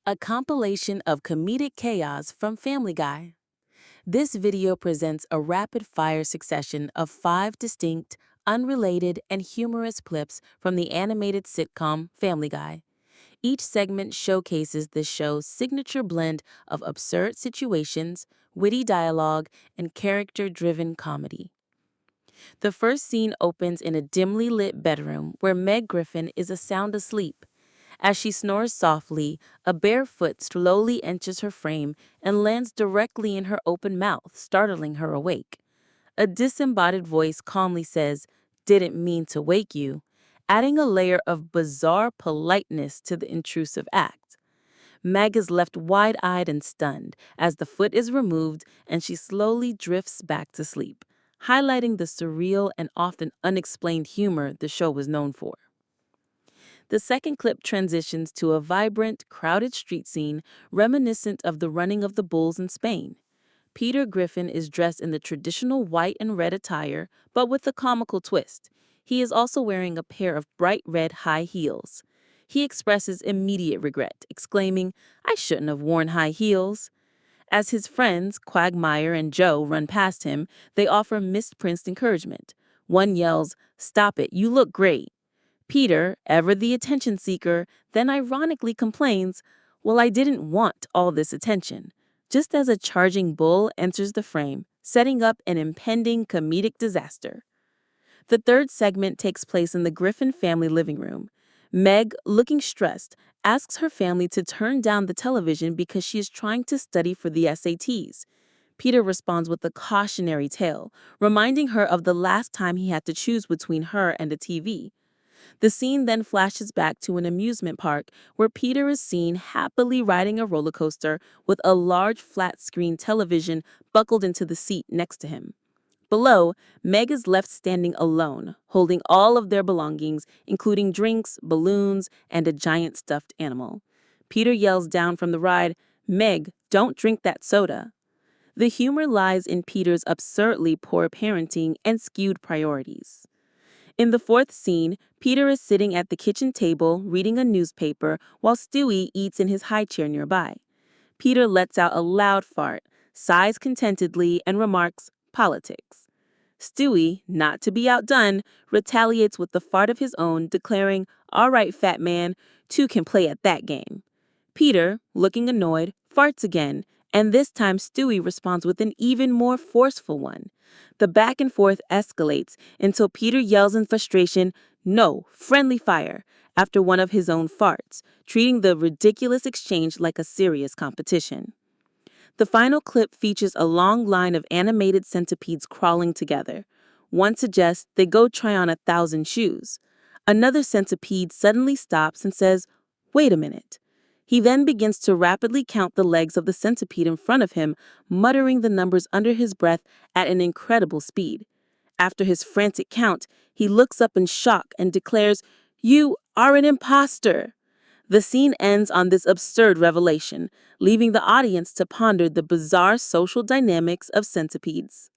A compilation of comedic chaos from Family Guy. This video presents a rapid-fire succession of 5 distinct, unrelated, and humorous clips from the animated sitcom Family Guy. Each segment showcases the show's signature blend of absurd situations, witty dialogue, and character-driven comedy. The first scene opens in a dimly lit bedroom where Meg Griffin is sound asleep. As she snores softly, a bare foot slowly enters her frame and lands directly in her open mouth, startling her awake. A disembodied voice calmly says, "Didn't mean to wake you," adding a layer of bizarre politeness to the intrusive act. Meg is left wide-eyed and stunned as the foot is removed and she slowly drifts back to sleep, highlighting the surreal and often unexplained humor the show was known for. The second clip transitions to a vibrant, crowded street scene reminiscent of the running of the bulls in Spain. Peter Griffin is dressed in the traditional white and red attire, but with a comical twist. He is also wearing a pair of bright red high heels. He expresses immediate regret, exclaiming, "I shouldn't have worn high heels." As his friends, Quagmire and Joe, run past him, they offer mispriced encouragement. One yells, "Stop it, you look great." Peter, ever the attention seeker, then ironically complains, "Well, I didn't want all this attention," just as a charging bull enters the frame, setting up an impending comedic disaster. The third segment takes place in the Griffin family living room. Meg, looking stressed, asks her family to turn down the television because she is trying to study for the SATs. Peter responds with a cautionary tale, reminding her of the last time he had to choose between her and a TV. The scene then flashes back to an amusement park where Peter is seen happily riding a roller coaster with a large flat-screen television buckled into the seat next to him. Below, Meg is left standing alone, holding all of their belongings, including drinks, balloons, and a giant stuffed animal. Peter yells down from the ride, "Meg, don't drink that soda." The humor lies in Peter's absurdly poor parenting and skewed priorities. In the fourth scene, Peter is sitting at the kitchen table reading a newspaper while Stewie eats in his high chair nearby. Peter lets out a loud fart, sighs contentedly, and remarks, "Politics." Stewie, not to be outdone, retaliates with the fart of his own, declaring, "All right, fat man, two can play at that game." Peter, looking annoyed, farts again, and this time Stewie responds with an even more forceful one. The back and forth escalates until Peter yells in frustration, "No, friendly fire," after one of his own farts, treating the ridiculous exchange like a serious competition. The final clip features a long line of animated centipedes crawling together. One suggests they go try on 1,000 shoes. Another centipede suddenly stops and says, "Wait a minute." He then begins to rapidly count the legs of the centipede in front of him, muttering the numbers under his breath at an incredible speed. After his frantic count, he looks up in shock and declares, "You are an imposter." The scene ends on this absurd revelation, leaving the audience to ponder the bizarre social dynamics of centipedes.